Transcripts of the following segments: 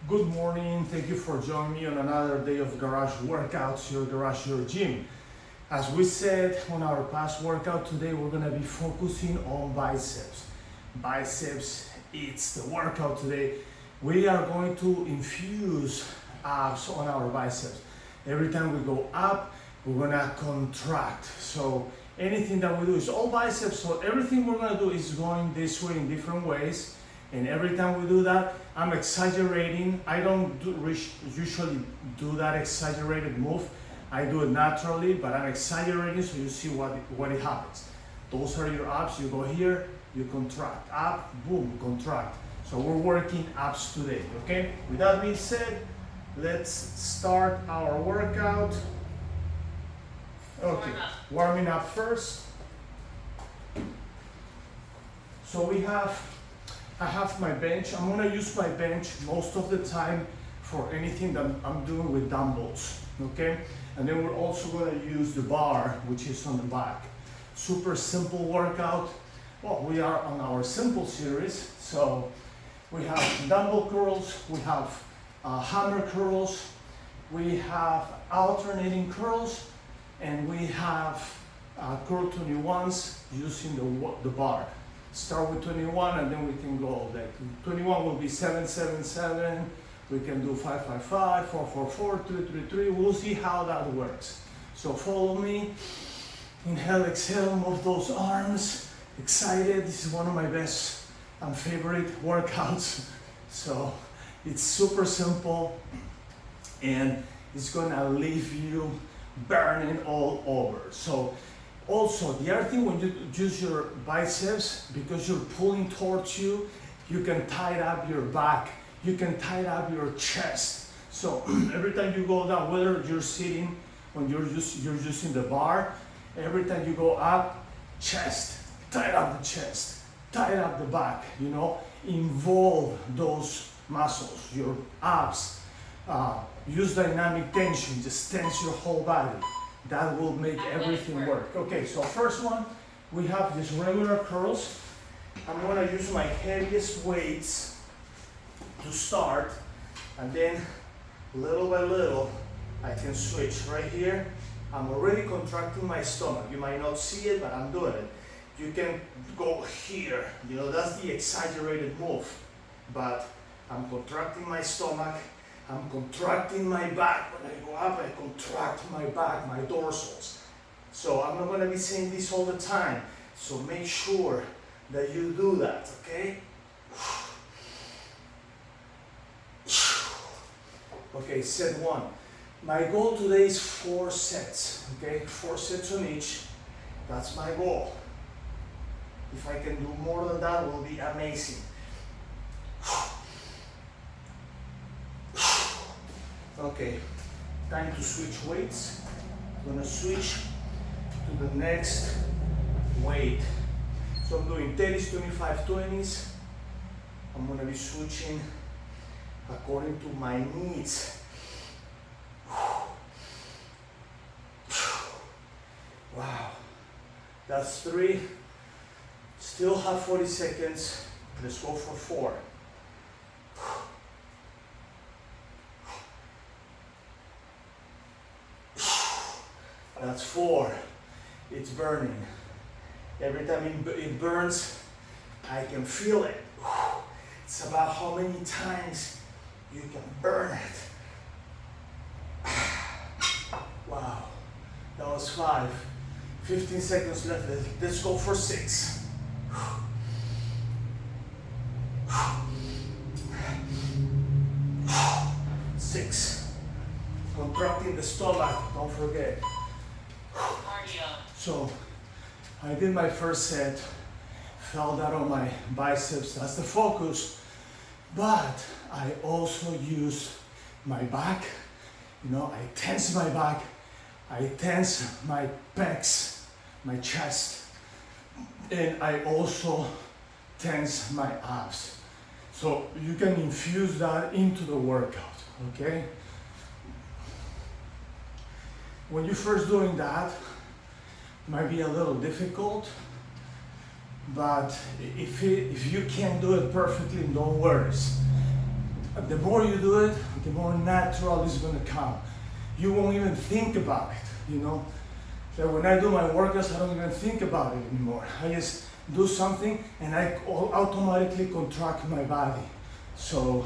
Good morning, thank you for joining me on another day of Garage Workouts, your garage, your gym. As we said on our past workout, today we're gonna be focusing on biceps. Biceps, it's the workout today. We are going to infuse abs on our biceps. Every time we go up, we're gonna contract. So anything that we do is all biceps, so everything we're gonna do is going this way in different ways. And every time we do that, I'm exaggerating. I don't usually do that exaggerated move. I do it naturally, but I'm exaggerating so you see what it happens. Those are your abs. You go here, you contract. Up, boom, contract. So we're working abs today, okay? With that being said, let's start our workout. Okay, warming up first. So I have my bench. I'm gonna use my bench most of the time for anything that I'm doing with dumbbells, okay? And then we're also gonna use the bar, which is on the back. Super simple workout. Well, we are on our simple series, so we have dumbbell curls, we have hammer curls, we have alternating curls, and we have curl 21s using the bar. Start with 21 and then we can go like 21 will be 777, we can do 555, 444, 333. We'll see how that works. So follow me, inhale, exhale, move those arms. Excited, this is one of my best and favorite workouts. So it's super simple and it's gonna leave you burning all over. So also, the other thing, when you use your biceps, because you're pulling towards you, you can tie up your back, you can tie up your chest. So every time you go down, whether you're sitting, when you're using the bar, every time you go up, chest, tie up the chest, tie up the back, you know, involve those muscles, your abs, use dynamic tension, just tense your whole body. That will make everything work. Okay, so first one, we have these regular curls. I'm gonna use my heaviest weights to start, and then little by little, I can switch. Right here, I'm already contracting my stomach. You might not see it, but I'm doing it. You can go here, you know, that's the exaggerated move, but I'm contracting my stomach, I'm contracting my back. When I go up, I contract my back, my dorsals. So I'm not gonna be saying this all the time. So make sure that you do that, okay? Okay, set one. My goal today is 4 sets, okay? 4 sets on each. That's my goal. If I can do more than that, it will be amazing. Okay, time to switch weights. I'm gonna switch to the next weight. So I'm doing 30s, 25, 20s. I'm gonna be switching according to my needs. Wow, that's 3. Still have 40 seconds. Let's go for 4. That's 4. It's burning. Every time it burns, I can feel it. It's about how many times you can burn it. Wow, that was 5. 15 seconds left. Let's go for 6. 6. Contracting the stomach, don't forget. So I did my first set, fell down on my biceps, that's the focus, but I also use my back, you know, I tense my back, I tense my pecs, my chest, and I also tense my abs. So you can infuse that into the workout, okay? When you're first doing that, might be a little difficult, but if you can't do it perfectly, no worries. the more you do it, the more natural it's gonna come. You won't even think about it, you know? So when I do my workouts, I don't even think about it anymore. I just do something and I automatically contract my body. So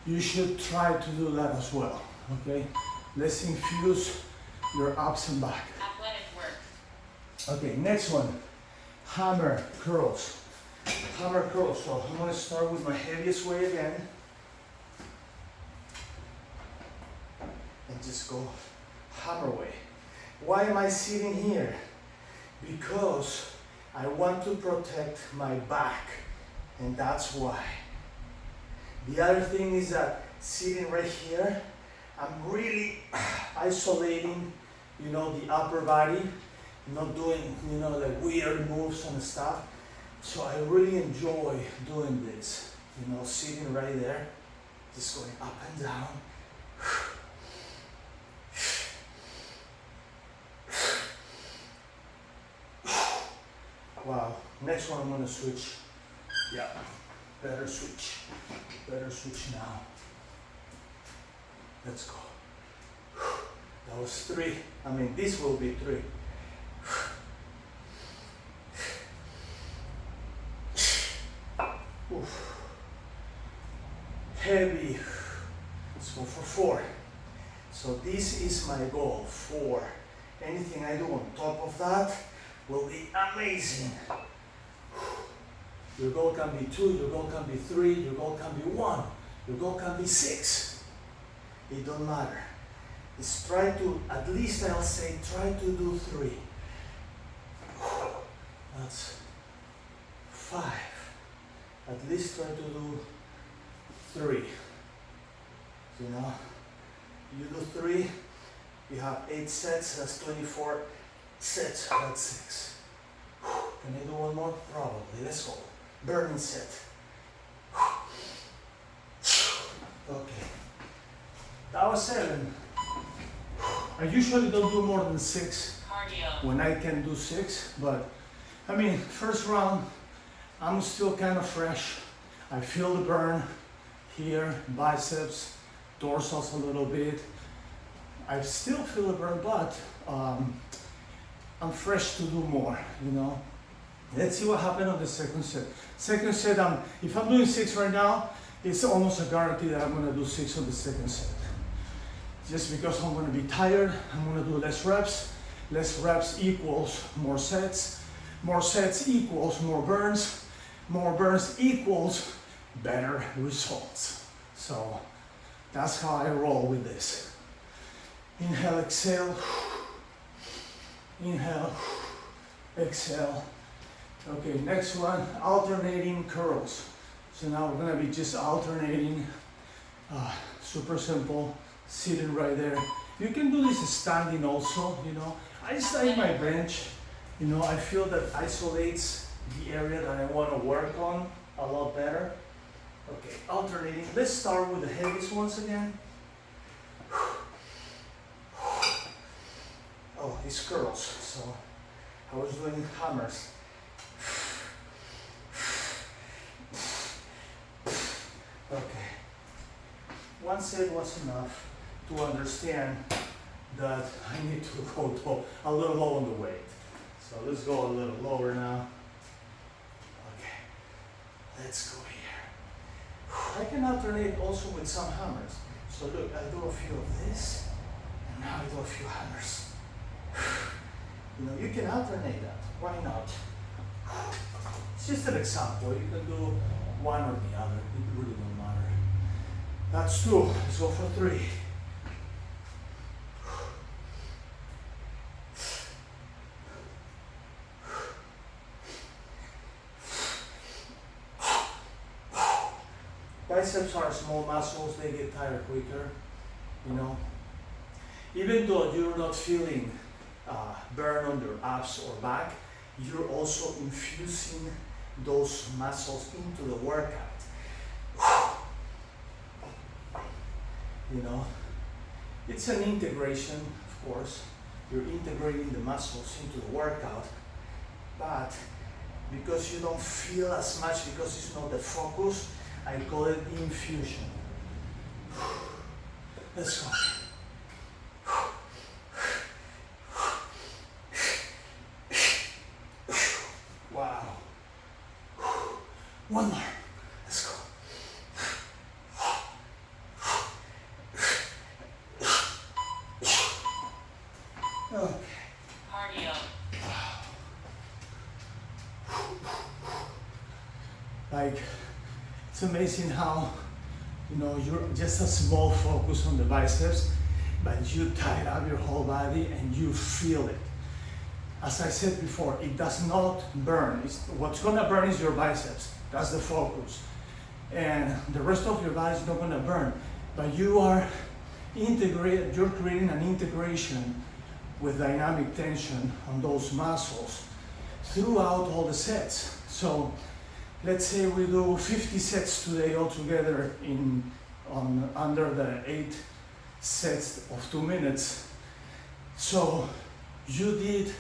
you should try to do that as well, okay? Let's infuse your abs and back. Athletic work. Okay, next one, hammer curls. Hammer curls, so I'm gonna start with my heaviest weight again. And just go hammer weight. Why am I sitting here? Because I want to protect my back, and that's why. The other thing is that sitting right here, I'm really isolating, you know, the upper body, not doing, you know, like weird moves and stuff. So I really enjoy doing this, you know, sitting right there, just going up and down. Wow, next one I'm gonna switch. Yeah, better switch now. Let's go. That was 3. I mean, this will be 3. Oof. Heavy. Let's go for 4. So this is my goal, 4. Anything I do on top of that will be amazing. Your goal can be 2, your goal can be 3, your goal can be 1, your goal can be 6. It don't matter. Just try to, at least I'll say, try to do 3. That's 5. At least try to do 3. You know, you do 3, you have 8 sets, that's 24 sets, that's 6. Can I do one more? Probably. Let's go. Burning set. Okay. That was 7. I usually don't do more than 6 Cardio. when I can do 6, but I mean, first round, I'm still kind of fresh. I feel the burn here, biceps, dorsals a little bit. I still feel the burn, but I'm fresh to do more, you know. Let's see what happened on the second set. Second set, if I'm doing 6 right now, it's almost a guarantee that I'm gonna do 6 on the second set. Just because I'm gonna be tired, I'm gonna do less reps. Less reps equals more sets equals more burns equals better results. So that's how I roll with this. Inhale, exhale. Inhale, exhale. Okay, next one, alternating curls. So now we're gonna be just alternating, super simple, sitting right there. You can do this standing also, you know. I stay my bench, you know, I feel that isolates the area that I wanna work on a lot better. Okay, alternating. Let's start with the heaviest ones again. Oh, it's curls, so I was doing hammers. Okay, one set was enough to understand that I need to go a little low on the weight. So let's go a little lower now. Okay, let's go here. I can alternate also with some hammers. So look, I do a few of this, and now I do a few hammers. You know, you can alternate that. Why not? It's just an example. You can do one or the other. It really don't matter. That's 2. Let's go for 3. Biceps are small muscles. They get tired quicker. You know. Even though you're not feeling burn on your abs or back, you're also infusing those muscles into the workout. You know, it's an integration, of course. You're integrating the muscles into the workout, but because you don't feel as much, because it's not the focus, I call it infusion. Let's go. Wow. One more. Let's go. Okay. Cardio. Like, it's amazing how, you know, you're just a small focus on the biceps, but you tighten up your whole body and you feel it. As I said before, it does not burn. What's gonna burn is your biceps. That's the focus. And the rest of your body is not gonna burn, but you're creating an integration with dynamic tension on those muscles throughout all the sets. So let's say we do 50 sets today altogether under the 8 sets of 2 minutes. So you did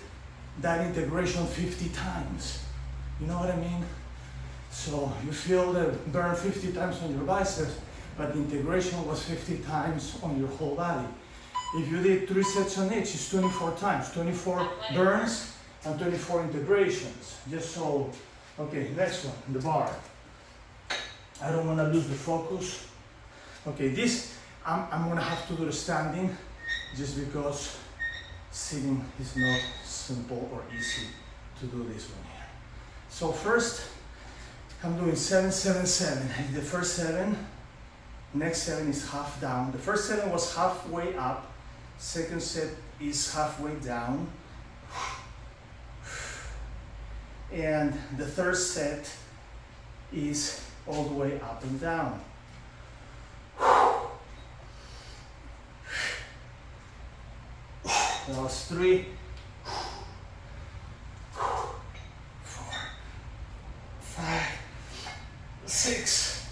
that integration 50 times. You know what I mean? So you feel the burn 50 times on your biceps, but the integration was 50 times on your whole body. If you did 3 sets on each, it's 24 times, 24 burns and 24 integrations. Just so, okay, next one, the bar. I don't want to lose the focus. Okay, this, I'm gonna have to do the standing just because sitting is not simple or easy to do this one here. So first, I'm doing 7, 7, 7. The first 7, next 7 is half down. The first 7 was halfway up. Second set is halfway down. And the third set is all the way up and down. That was 3, 4, 5, 6,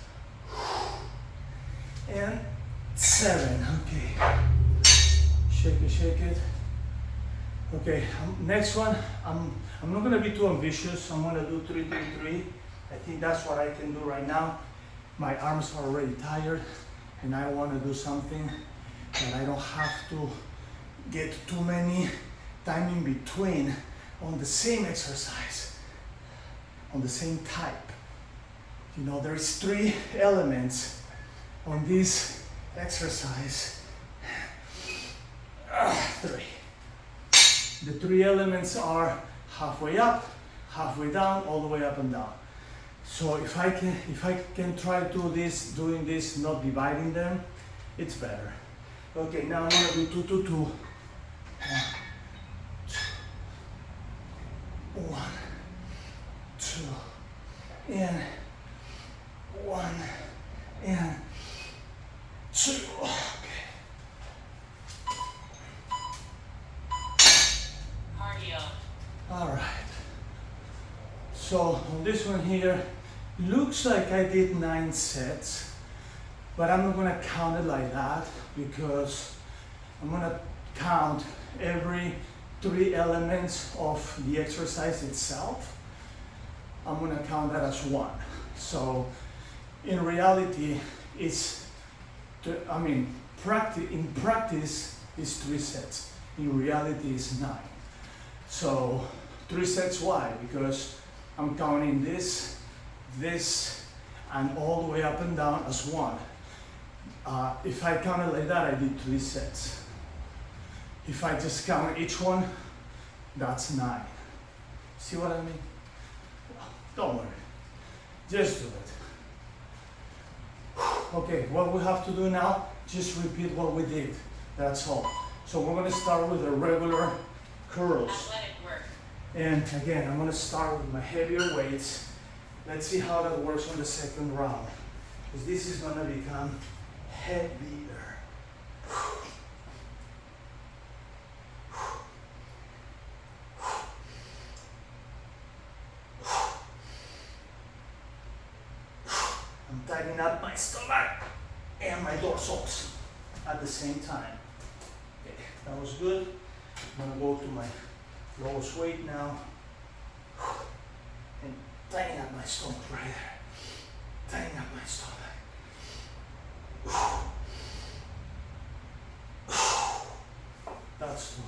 and 7. Okay. Shake it, shake it. Okay, next one, I'm not gonna be too ambitious. I'm gonna do 3, 3, 3. I think that's what I can do right now. My arms are already tired and I wanna do something that I don't have to get too many time in between on the same exercise, on the same type. You know, there's 3 elements on this exercise. 3. The 3 elements are halfway up, halfway down, all the way up and down. So if I can try to do this, doing this, not dividing them, it's better. Okay, now I'm gonna do 2, 2, 2. 1, 2, and 1, and 2. Okay. Cardio. All right. So on this one here, looks like I did 9 sets, but I'm not gonna count it like that because I'm gonna count every 3 elements of the exercise itself. I'm gonna count that as 1. So in reality, it's, in practice it's 3 sets. In reality, it's 9. So 3 sets, why? Because I'm counting this, this, and all the way up and down as 1. If I count it like that, I did 3 sets. If I just count each one, that's 9. See what I mean? Don't worry, just do it. Okay, what we have to do now, just repeat what we did, that's all. So we're gonna start with the regular curls. Athletic work. And again, I'm gonna start with my heavier weights. Let's see how that works on the second round, because this is gonna become heavier. I'm tightening up my stomach and my dorsals at the same time. Okay, that was good. I'm gonna go to my lowest weight now and tighten up my stomach right there. Tighten up my stomach. That's 2.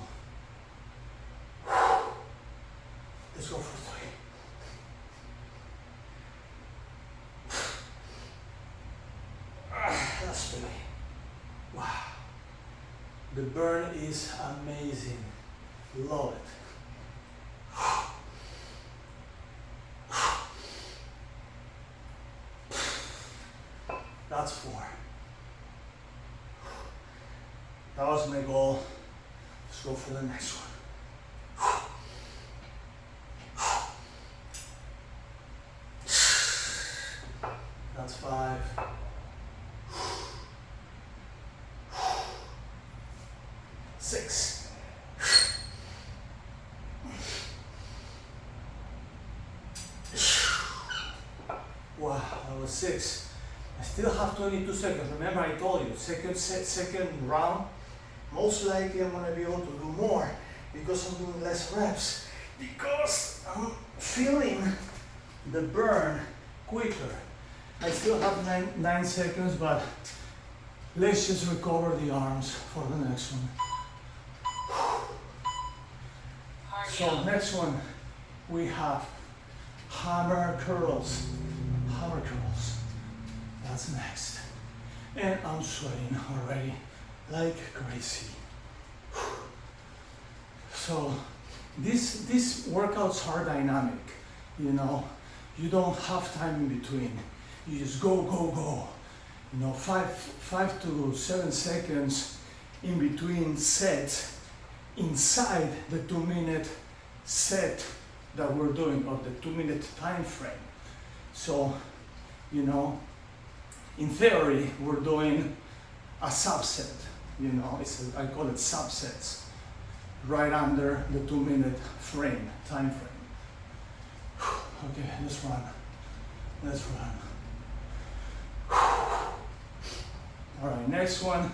Let's go for 3. That's 3. Wow. The burn is amazing. Love it. That's 4. That was my goal. Let's go for the next one. That's 5. 6. Wow, that was 6. I still have 22 seconds. Remember I told you, second round, most likely I'm gonna be able to do more because I'm doing less reps, because I'm feeling the burn quicker. I still have 9 seconds, but let's just recover the arms for the next one. So next one, we have hammer curls. Hammer curls. That's next. And I'm sweating already like crazy. So these workouts are dynamic, you know. You don't have time in between. You just go, go, go. You know, 5 to 7 seconds in between sets inside the 2-minute set that we're doing, or the 2-minute time frame. So, you know, in theory, we're doing a subset, you know, I call it subsets, right under the 2-minute frame, time frame. Okay, let's run. Let's run. All right, next one,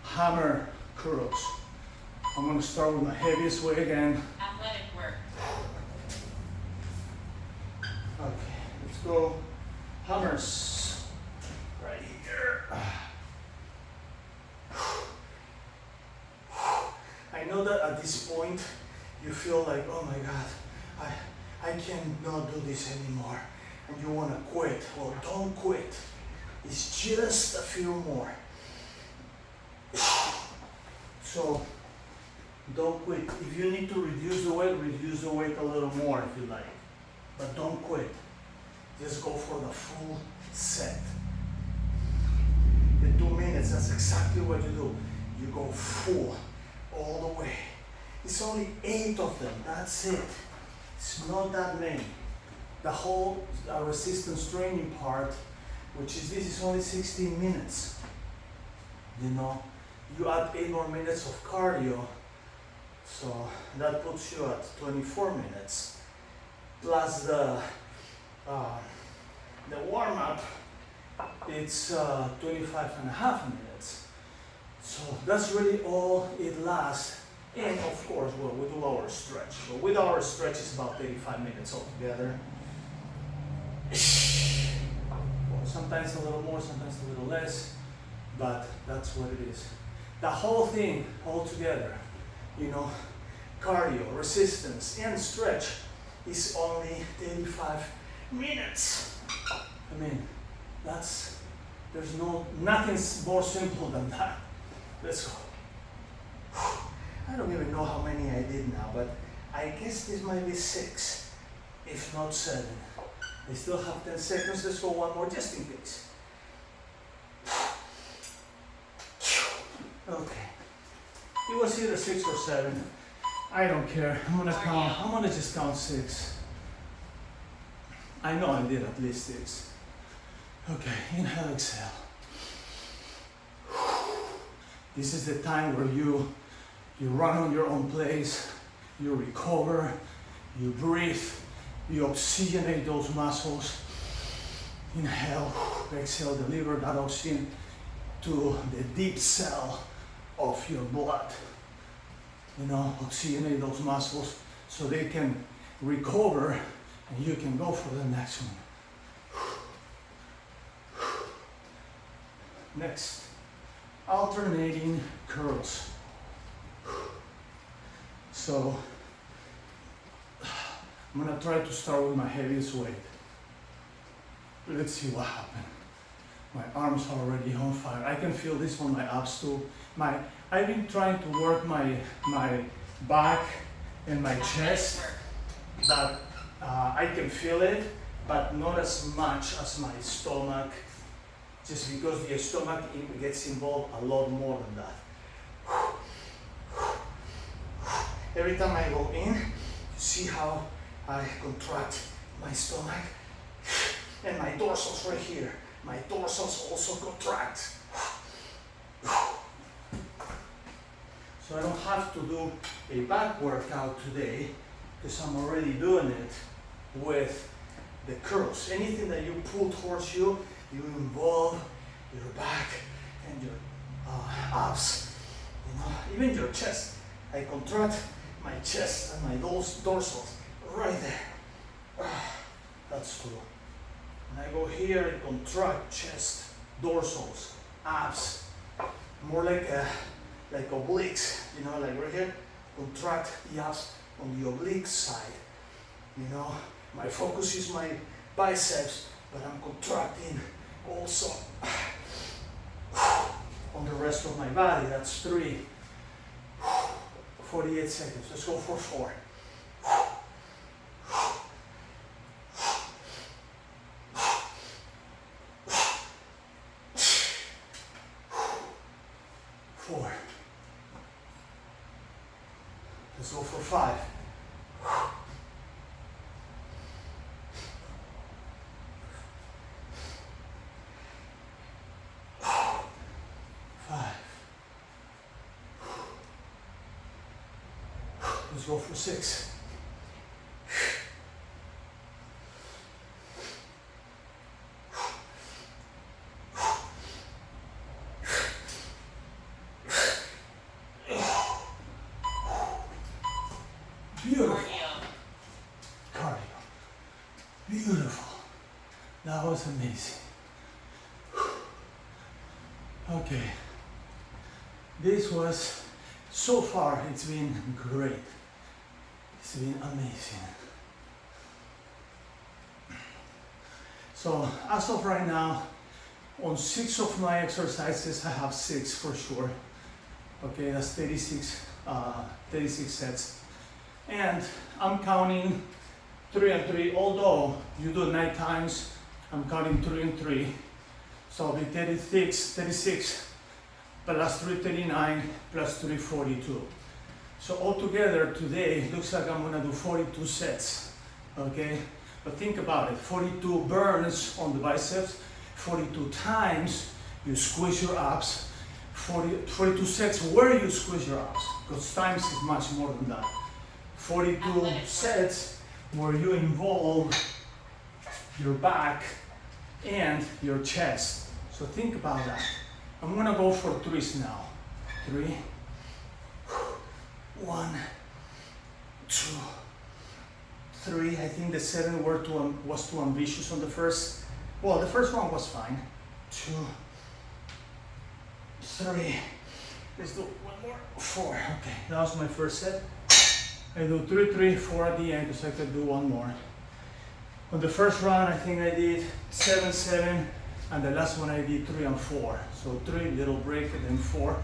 hammer curls. I'm gonna start with my heaviest weight again. Athletic work. Okay, let's go. Hammers. Right here. I know that at this point you feel like, oh my God, I cannot do this anymore, and you want to quit. Well, don't quit. It's just a few more. So don't quit. If you need to reduce the weight a little more if you like, but don't quit. Just go for the full set. The 2 minutes, that's exactly what you do. You go full, all the way. It's only 8 of them, that's it. It's not that many. The whole resistance training part, which is this, is only 16 minutes. You know, you add 8 more minutes of cardio, so that puts you at 24 minutes. Plus the warm-up, it's 25.5 minutes. So that's really all it lasts. And of course, well, we do our stretch. So with our stretch, it's about 35 minutes altogether. Well, sometimes a little more, sometimes a little less, but that's what it is. The whole thing all together, you know, cardio, resistance, and stretch is only 35 minutes. I mean, there's nothing more simple than that. Let's go. I don't even know how many I did now, but I guess this might be 6, if not 7. I still have 10 seconds. Let's go one more just in case. Okay. It was either 6 or 7. I don't care. I'm gonna count. I'm gonna just count 6. I know I did at least 6. Okay, inhale, exhale. This is the time where you run on your own pace, you recover, you breathe, you oxygenate those muscles. Inhale, exhale, deliver that oxygen to the deep cell of your blood. You know, oxygenate those muscles so they can recover and you can go for the next one. Next, alternating curls. So I'm gonna try to start with my heaviest weight. Let's see what happens. My arms are already on fire. I can feel this on my abs too. I've been trying to work my back and my chest, that I can feel it, but not as much as my stomach, just because the stomach gets involved a lot more than that. Every time I go in, you see how I contract my stomach, and my dorsals right here. My dorsals also contract. So I don't have to do a back workout today because I'm already doing it with the curls. Anything that you pull towards you, you involve your back and your abs, you know, even your chest. I contract my chest and my dorsals right there. That's cool. And I go here and contract chest, dorsals, abs, more like obliques, you know, like right here. Contract the abs on the oblique side. You know, my focus is my biceps, but I'm contracting also on the rest of my body. That's 3. 48 seconds. Let's go for 4. 4. Let's go for 5. 5. Let's go for 6. Beautiful. Cardio. Beautiful. That was amazing. Okay. This was, so far, it's been great. It's been amazing. So, as of right now, on 6 of my exercises, I have 6 for sure. Okay, that's 36 sets. And I'm counting 3 and 3, although you do 9 times, I'm counting 3 and 3. So it'll be 36 plus 3, 39, plus 3, 42. So altogether today, it looks like I'm gonna do 42 sets, okay? But think about it, 42 burns on the biceps, 42 times you squeeze your abs, 42 sets where you squeeze your abs, because times is much more than that. 42 sets where you involve your back and your chest. So think about that. I'm gonna go for 3s now. 3, 1, 2, 3. I think the 7 was too ambitious on the first. Well, the first one was fine. 2, 3. Let's do one more. 4. Okay, that was my first set. I do 3, 3, 4 at the end because I could do one more. On the first round, I think I did 7, 7, and the last one I did 3 and 4. So 3, little break, and then 4.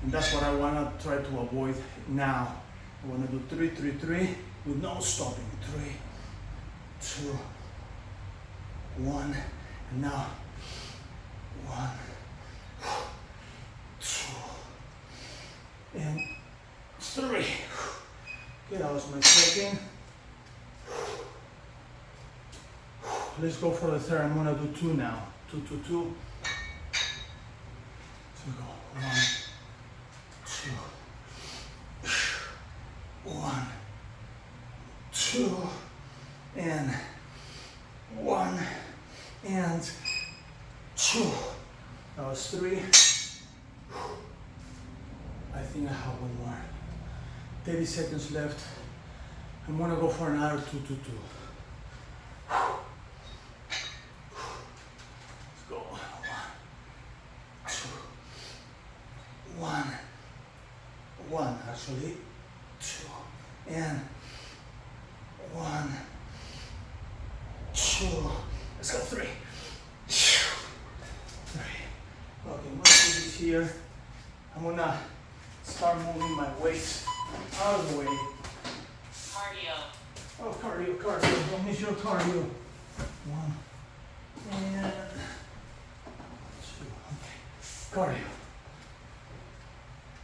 And that's what I want to try to avoid now. I want to do 3, 3, 3 with no stopping. 3, 2, 1, and now 1, 2, and 3. Okay, that was my second. Let's go for the third. I'm gonna do 2 now. 2, 2, 2. So we go 1, 2, 1, 2, and 1, and 2. That was 3. I think I have one more. 30 seconds left. I'm gonna go for another 2, 2, 2. Let's go. 1, 2, 1, 1 actually. 2, and 1, 2, let's go 3, 3. Okay, once this is here, I'm gonna start moving my weight out of the way. Cardio. Oh, cardio, don't miss your cardio. 1 and 2, okay, cardio.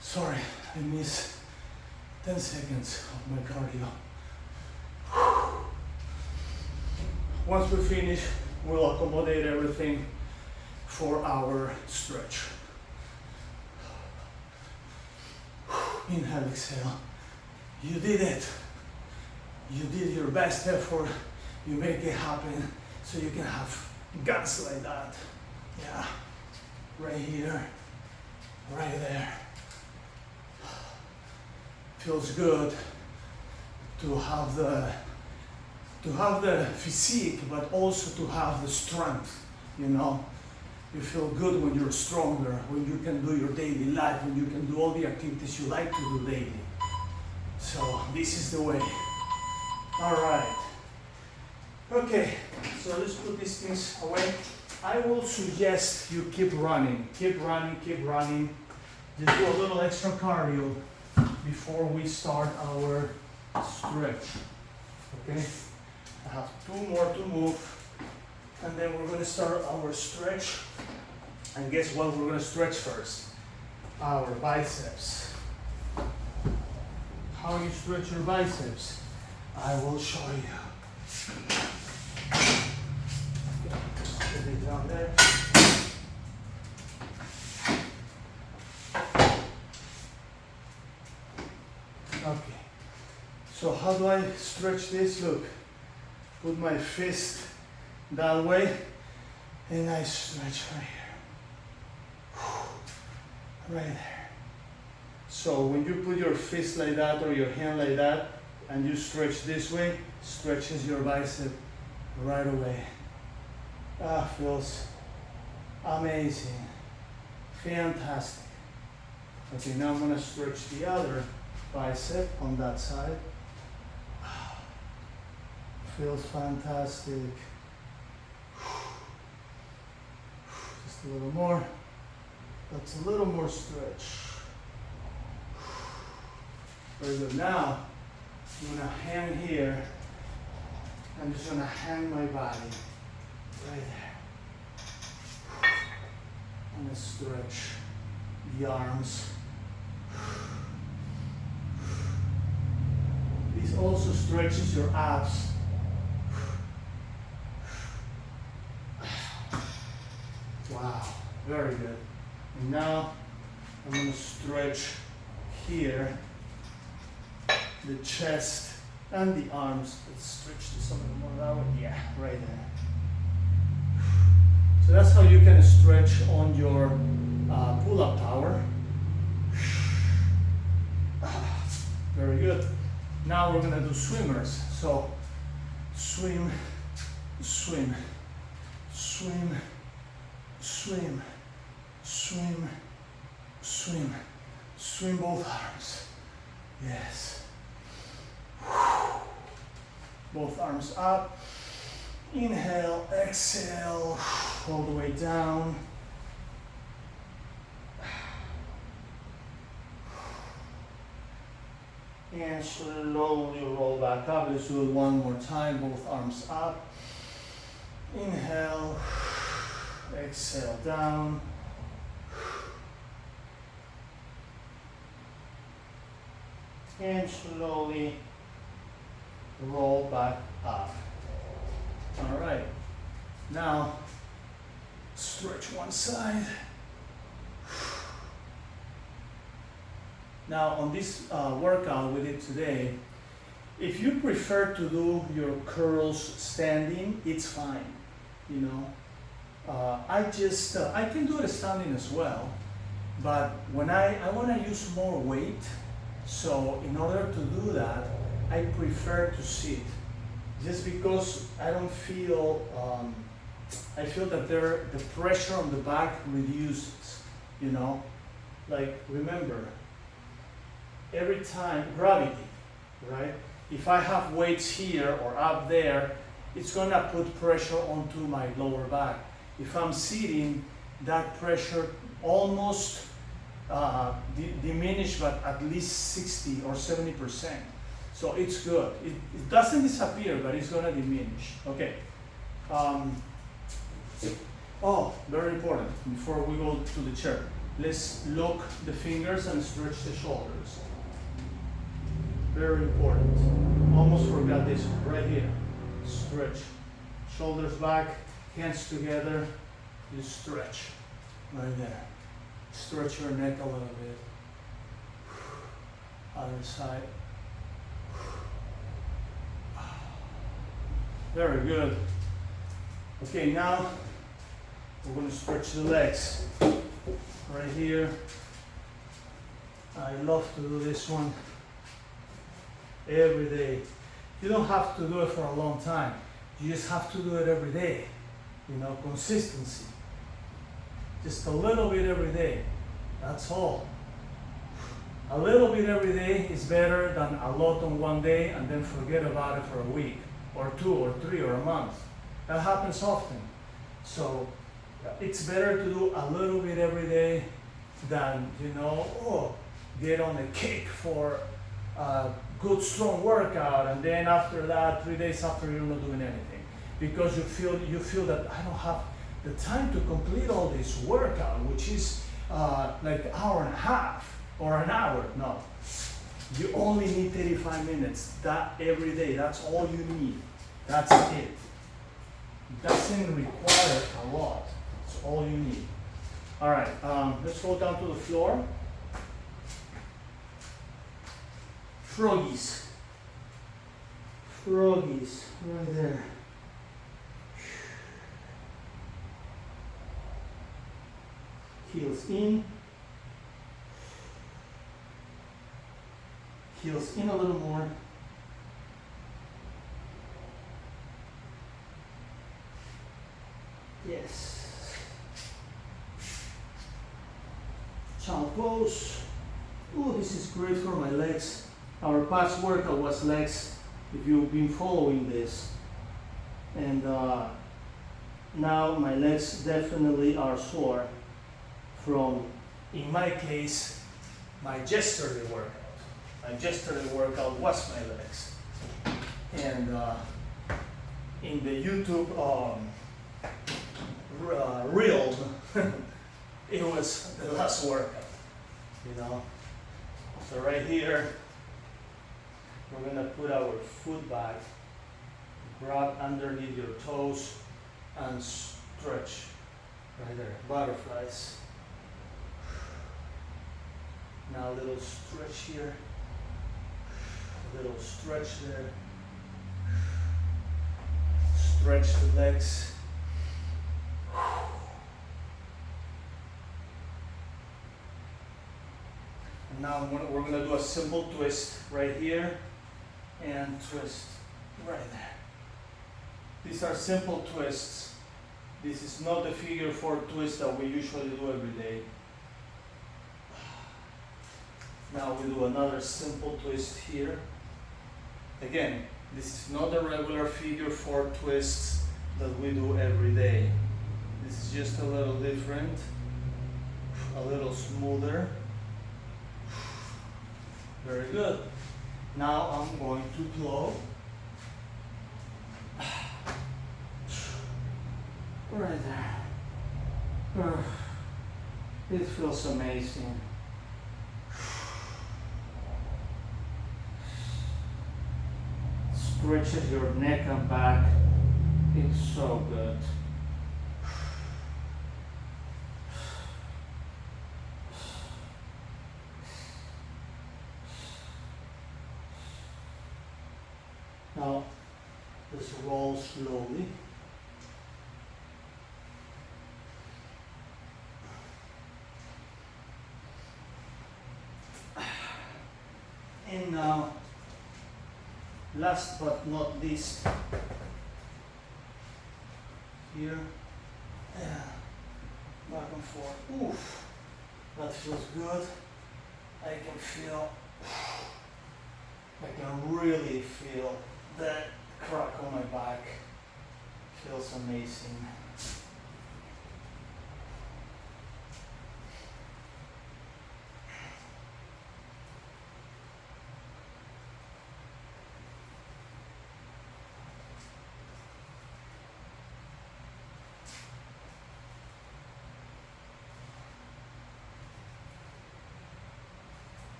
Sorry, I missed 10 seconds of my cardio. Once we finish, we'll accommodate everything for our stretch. Inhale, exhale. You did it. You did your best effort. You make it happen so you can have guts like that. Yeah, right here, right there. Feels good to have the physique, but also to have the strength, you know. You feel good when you're stronger, when you can do your daily life, when you can do all the activities you like to do daily. So this is the way. All right. Okay, so let's put these things away. I will suggest you keep running. Keep running. Just do a little extra cardio before we start our stretch. Okay? I have 2 more to move, and then we're going to start our stretch. And guess what we're going to stretch first? Our biceps. How you stretch your biceps? I will show you. Put it down there. Okay. So how do I stretch this? Look. Put my fist that way, and I stretch right here. Right there. So when you put your fist like that or your hand like that, and you stretch this way, stretches your bicep right away. Ah, feels amazing. Fantastic. Okay, now I'm gonna stretch the other bicep on that side. Feels fantastic. Just a little more. That's a little more stretch. Very good. Now, I'm gonna hang here. I'm just gonna hang my body right there. I'm gonna stretch the arms. This also stretches your abs. Wow, very good. And now I'm going to stretch here, the chest and the arms. Let's stretch this a little more that way. Yeah, right there. So that's how you can stretch on your pull-up tower. Very good. Now we're going to do swimmers. So swim, swim, swim, swim, swim, swim, swim both arms. Yes. Both arms up. Inhale, exhale, all the way down. And slowly roll back up. Let's do it one more time. Both arms up. Inhale. Exhale down. And slowly roll back up. All right. Now, stretch one side. Now, on this workout we did today, if you prefer to do your curls standing, it's fine, you know. I can do it standing as well, but when I want to use more weight, so in order to do that, I prefer to sit, just because I don't feel, I feel that the pressure on the back reduces, you know. Like, remember, every time, gravity, right? If I have weights here or up there, it's gonna put pressure onto my lower back. If I'm sitting, that pressure almost diminish, but at least 60 or 70%. So it's good. It doesn't disappear, but it's gonna diminish. Okay. Oh, very important. Before we go to the chair, let's lock the fingers and stretch the shoulders. Very important. Almost forgot this one, right here. Stretch. Shoulders back, hands together. You stretch. Right there. Stretch your neck a little bit. Other side. Very good. Okay, now we're going to stretch the legs. Right here. I love to do this one every day. You don't have to do it for a long time. You just have to do it every day. You know, consistency. Just a little bit every day. That's all. A little bit every day is better than a lot on one day and then forget about it for a week or 2 or 3 or a month. That happens often. So it's better to do a little bit every day than, you know, get on a kick for a good strong workout and then after that, 3 days after, you're not doing anything because you feel that I don't have the time to complete all this workout, which is like an hour and a half or an hour. No, you only need 35 minutes. That every day. That's all you need. That's it. It doesn't require a lot. It's all you need. All right. Let's go down to the floor. Froggies. Froggies. Right there. Heels in. Heels in a little more. Yes. Child pose. Oh, this is great for my legs. Our past workout was legs, if you've been following this. And now my legs definitely are sore from, in my case, my yesterday workout. My yesterday workout was my legs. And in the YouTube reel, it was the last workout, you know. So right here, we're gonna put our foot back, grab underneath your toes, and stretch. Right there, butterflies. Now a little stretch here, a little stretch there. Stretch the legs. And now we're going to do a simple twist right here and twist right there. These are simple twists. This is not the figure 4 twist that we usually do every day. Now we do another simple twist here. Again, this is not the regular figure 4 twists that we do every day. This is just a little different, a little smoother. Very good. Now I'm going to blow. Right there. It feels amazing. Stretches your neck and back. It's so good. Now, just roll slowly. And now, last but not least, here, back and forth. Oof, that feels good. I can feel I can really feel that crack on my back. Feels amazing.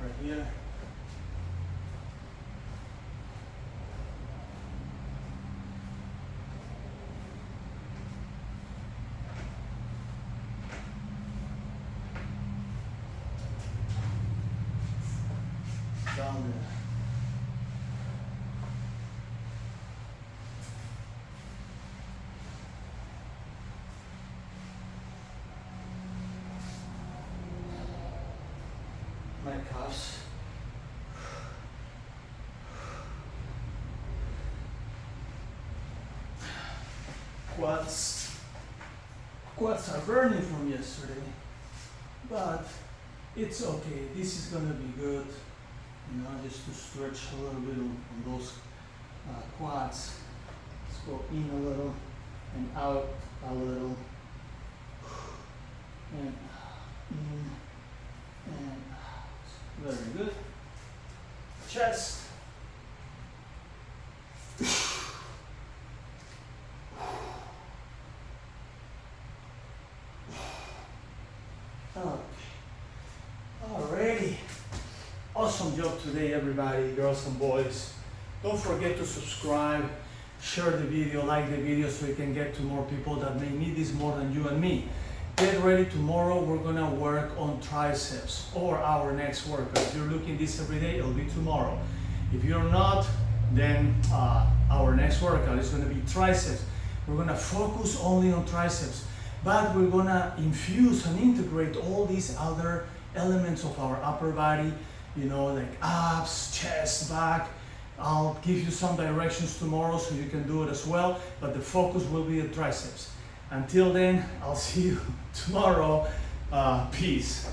Right here. Down there. My calves. Quads are burning from yesterday, but it's okay. This is gonna be good, you know, just to stretch a little bit on those quads. Let's go in a little and out a little, and in and out. Very good. Chest. Alrighty. Awesome job today, everybody, girls and boys. Don't forget to subscribe, share the video, like the video so you can get to more people that may need this more than you and me. Get ready, tomorrow we're gonna work on triceps, or our next workout. If you're looking this every day, it'll be tomorrow. If you're not, then our next workout is gonna be triceps. We're gonna focus only on triceps, but we're gonna infuse and integrate all these other elements of our upper body, you know, like abs, chest, back. I'll give you some directions tomorrow so you can do it as well, but the focus will be the triceps. Until then, I'll see you tomorrow. Peace.